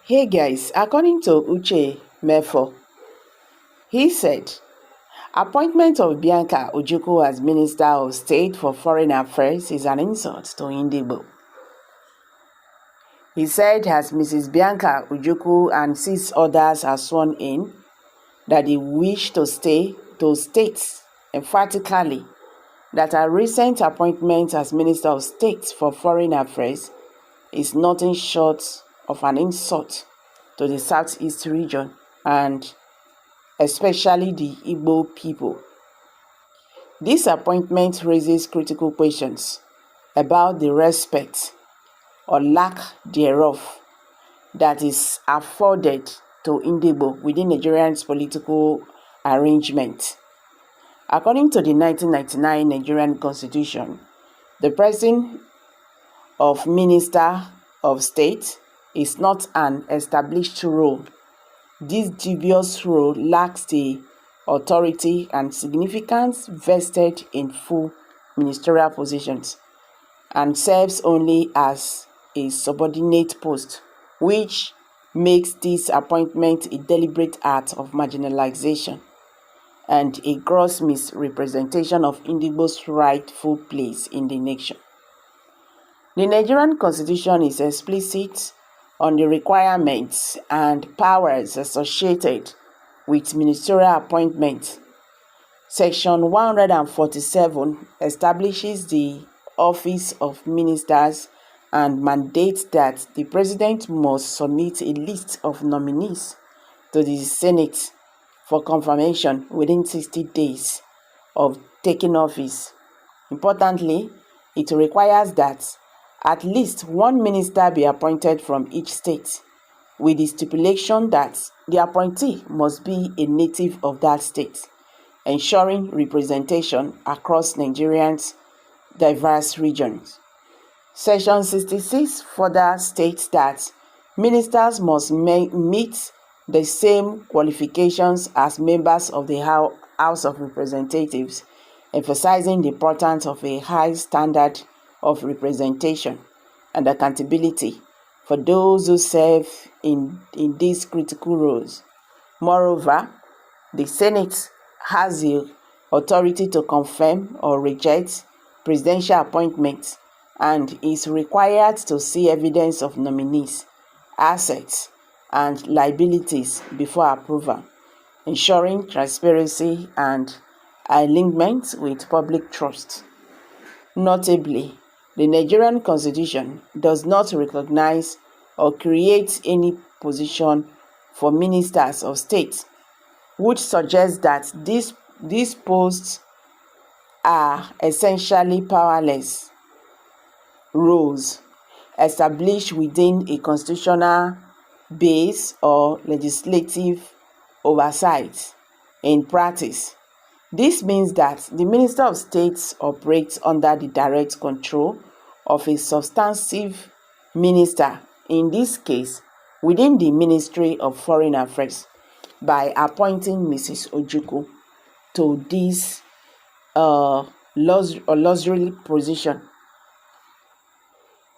Hey guys, according to Uche Mefo, he said, appointment of Bianca Ojukwu as Minister of State for Foreign Affairs is an insult to Ndigbo. He said as Mrs. Bianca Ojukwu and 6 others are sworn in, that they wish to state emphatically that her recent appointment as Minister of State for Foreign Affairs is nothing short of an insult to the Southeast region and especially the Igbo people. This appointment raises critical questions about the respect or lack thereof that is afforded to Ndigbo within Nigerian's political arrangement. According to the 1999 Nigerian Constitution, the person of Minister of State is not an established role. This dubious role lacks the authority and significance vested in full ministerial positions and serves only as a subordinate post, which makes this appointment a deliberate act of marginalization and a gross misrepresentation of Ndigbo's rightful place in the nation. The Nigerian Constitution is explicit on the requirements and powers associated with ministerial appointments. Section 147 establishes the office of ministers and mandates that the President must submit a list of nominees to the Senate for confirmation within 60 days of taking office. Importantly, it requires that at least one minister be appointed from each state, with the stipulation that the appointee must be a native of that state, ensuring representation across Nigeria's diverse regions. Section 66 further states that ministers must meet the same qualifications as members of the House of Representatives, emphasizing the importance of a high standard of representation and accountability for those who serve in these critical roles. Moreover, the Senate has the authority to confirm or reject presidential appointments and is required to see evidence of nominees, assets, and liabilities before approval, ensuring transparency and alignment with public trust. Notably, the Nigerian Constitution does not recognize or create any position for ministers of state, which suggests that these posts are essentially powerless roles established within a constitutional base or legislative oversight. In practice, this means that the Minister of State operates under the direct control of a substantive minister, in this case, within the Ministry of Foreign Affairs, by appointing Mrs. Ojukwu to this illusory position.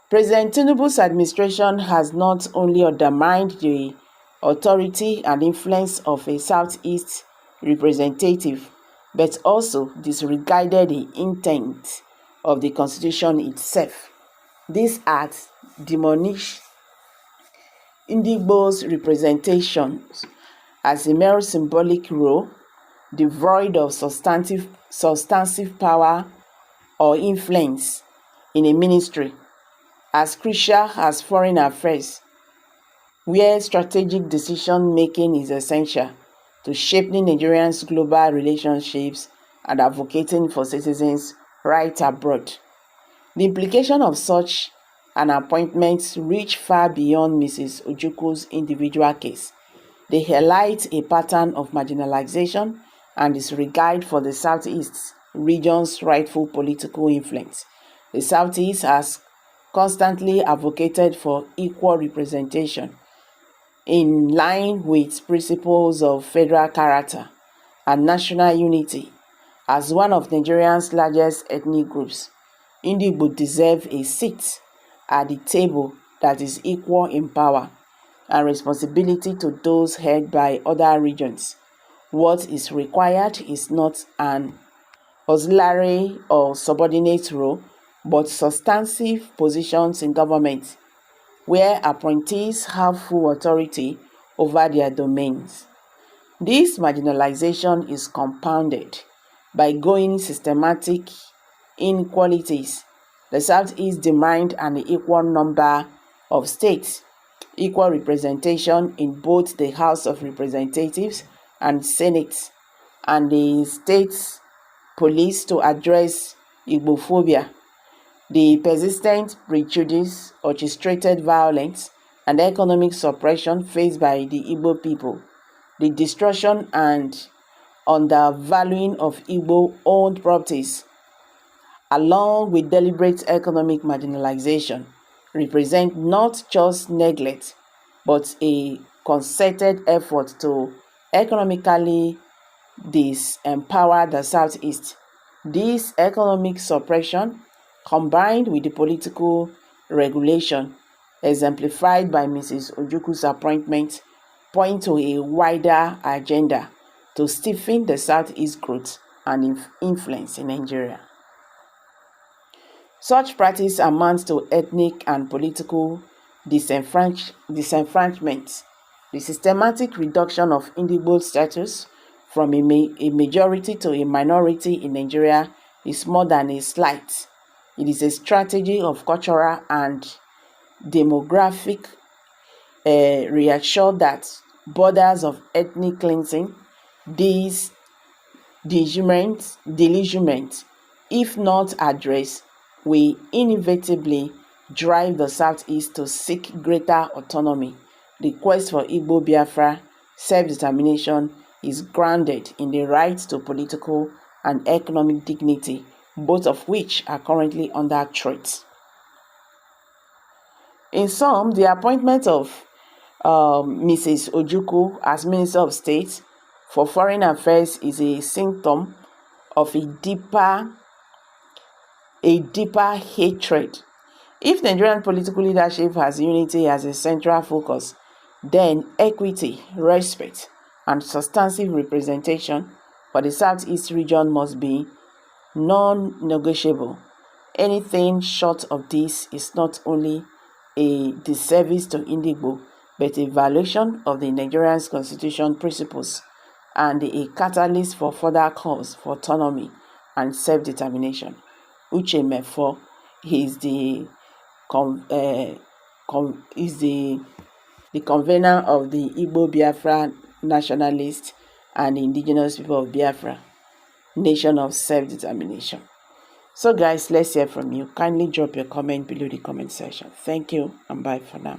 President Tinubu's administration has not only undermined the authority and influence of a Southeast representative, but also disregarded the intent of the Constitution itself. This act diminished Ndigbo's representation as a mere symbolic role, devoid of substantive power or influence in a ministry as crucial as foreign affairs, where strategic decision-making is essential to shaping Nigerians' global relationships and advocating for citizens' rights abroad. The implication of such an appointment reach far beyond Mrs. Ojukwu's individual case. They highlight a pattern of marginalization and disregard for the Southeast region's rightful political influence. The Southeast has constantly advocated for equal representation in line with principles of federal character and national unity. As one of Nigeria's largest ethnic groups, Ndigbo deserve a seat at the table that is equal in power and responsibility to those held by other regions. What is required is not an auxiliary or subordinate role, but substantive positions in government, where appointees have full authority over their domains. This marginalization is compounded by growing systematic inequalities. The Southeast demand an equal number of states, equal representation in both the House of Representatives and Senate, and the state police to address Igbophobia, the persistent prejudice, orchestrated violence, and economic suppression faced by the Igbo people, the destruction and undervaluing of Igbo-owned properties, along with deliberate economic marginalization, represent not just neglect, but a concerted effort to economically disempower the Southeast. This economic suppression, combined with the political regulation exemplified by Mrs. Ojukwu's appointment, point to a wider agenda to stiffen the Southeast growth and influence in Nigeria. Such practice amounts to ethnic and political disenfranchisement. The systematic reduction of Ndigbo status from a majority to a minority in Nigeria is more than a slight. It is a strategy of cultural and demographic reassure that borders of ethnic cleansing, delusionment, if not addressed, will inevitably drive the Southeast to seek greater autonomy. The quest for Igbo Biafra self-determination is grounded in the right to political and economic dignity, both of which are currently under threat. In sum, the appointment of Mrs. Ojukwu as Minister of State for Foreign Affairs is a symptom of a deeper hatred. If Nigerian political leadership has unity as a central focus, then equity, respect, and substantive representation for the Southeast region must be non-negotiable. Anything short of this is not only a disservice to Ndigbo, but a violation of the Nigerian Constitution principles and a catalyst for further calls for autonomy and self-determination. Uche Mefo is the convener of the Igbo Biafra Nationalist and Indigenous People of Biafra, Nation of Self-Determination. So guys, let's hear from you. Kindly drop your comment below the comment section. Thank you and bye for now.